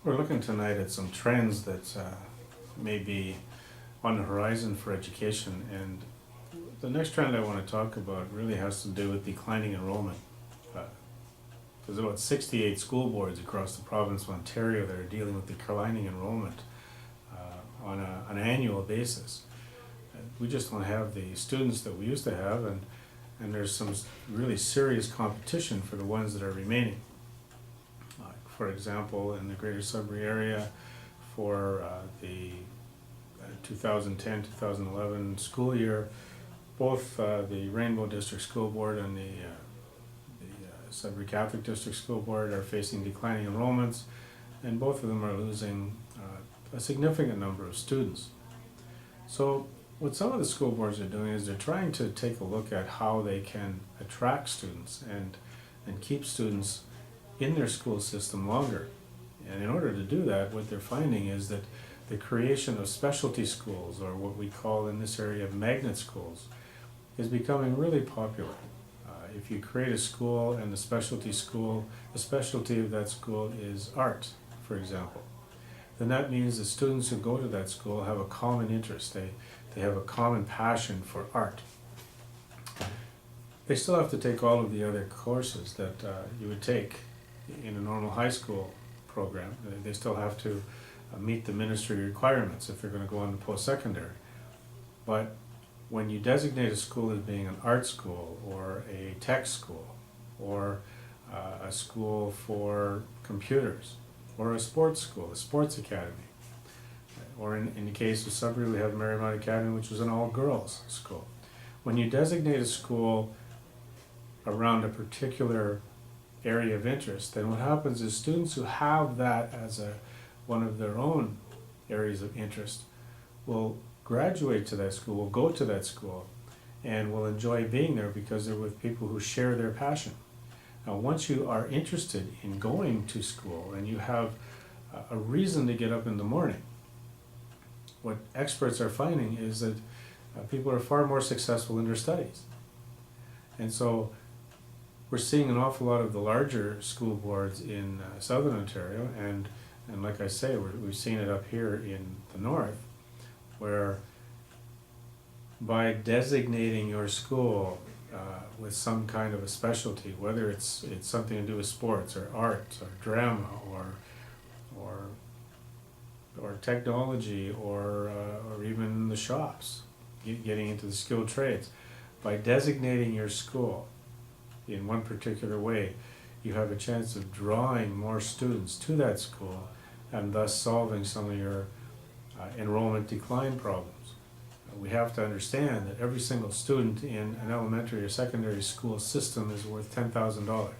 We're looking tonight at some trends that may be on the horizon for education, and the next trend I want to talk about really has to do with declining enrollment. There's about 68 school boards across the province of Ontario that are dealing with declining enrollment on an annual basis. We just don't have the students that we used to have, and there's some really serious competition for the ones that are remaining. For example, in the Greater Sudbury area, for the 2010-2011 school year, both the Rainbow District School Board and the Sudbury Catholic District School Board are facing declining enrollments, and both of them are losing a significant number of students. So what some of the school boards are doing is they're trying to take a look at how they can attract students and keep students in their school system longer. And in order to do that, what they're finding is that the creation of specialty schools, or what we call in this area magnet schools, is becoming really popular. If you create a school and the specialty of that school is art, for example, then that means the students who go to that school have a common interest. They have a common passion for art. They still have to take all of the other courses that you would take in a normal high school program. They still have to meet the ministry requirements if they're going to go on to post-secondary. But when you designate a school as being an art school or a tech school or a school for computers or a sports school, a sports academy, or in the case of Sudbury, we have Marymount Academy, which was an all-girls school. When you designate a school around a particular area of interest, then what happens is students who have that as one of their own areas of interest will graduate to that school, will go to that school, and will enjoy being there because they're with people who share their passion. Now, once you are interested in going to school and you have a reason to get up in the morning, what experts are finding is that people are far more successful in their studies. And so we're seeing an awful lot of the larger school boards in Southern Ontario, and like I say, we've seen it up here in the north, where by designating your school with some kind of a specialty, whether it's something to do with sports or art or drama or technology or even the shops, getting into the skilled trades, by designating your school in one particular way, you have a chance of drawing more students to that school and thus solving some of your enrollment decline problems. We have to understand that every single student in an elementary or secondary school system is worth $10,000.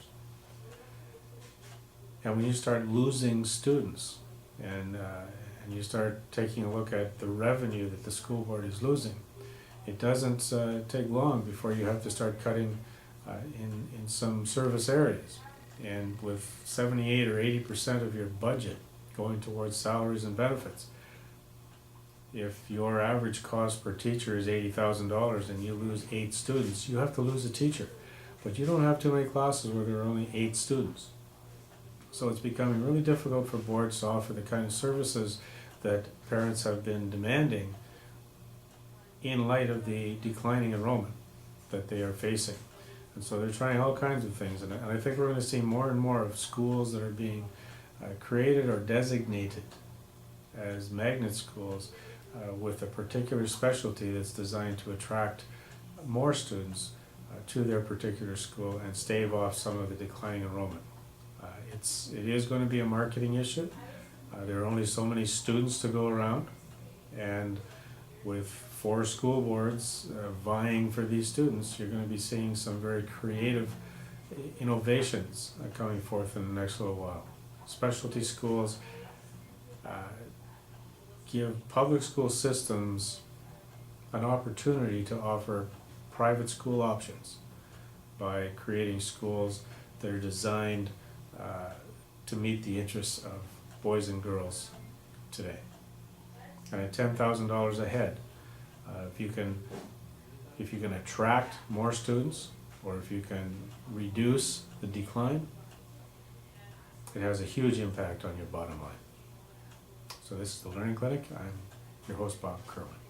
And when you start losing students and you start taking a look at the revenue that the school board is losing, it doesn't take long before you have to start cutting in some service areas. And with 78 or 80% of your budget going towards salaries and benefits, if your average cost per teacher is $80,000 and you lose 8 students, you have to lose a teacher. But you don't have too many classes where there are only 8 students. So it's becoming really difficult for boards to offer the kind of services that parents have been demanding in light of the declining enrollment that they are facing. And so they're trying all kinds of things. And I think we're going to see more and more of schools that are being created or designated as magnet schools with a particular specialty that's designed to attract more students to their particular school and stave off some of the declining enrollment. It is going to be a marketing issue. There are only so many students to go around, and with 4 school boards vying for these students, you're going to be seeing some very creative innovations coming forth in the next little while. Specialty schools give public school systems an opportunity to offer private school options by creating schools that are designed to meet the interests of boys and girls today. And at $10,000 a head, if you can attract more students, or if you can reduce the decline, it has a huge impact on your bottom line. So this is the Learning Clinic. I'm your host, Bob Kerwin.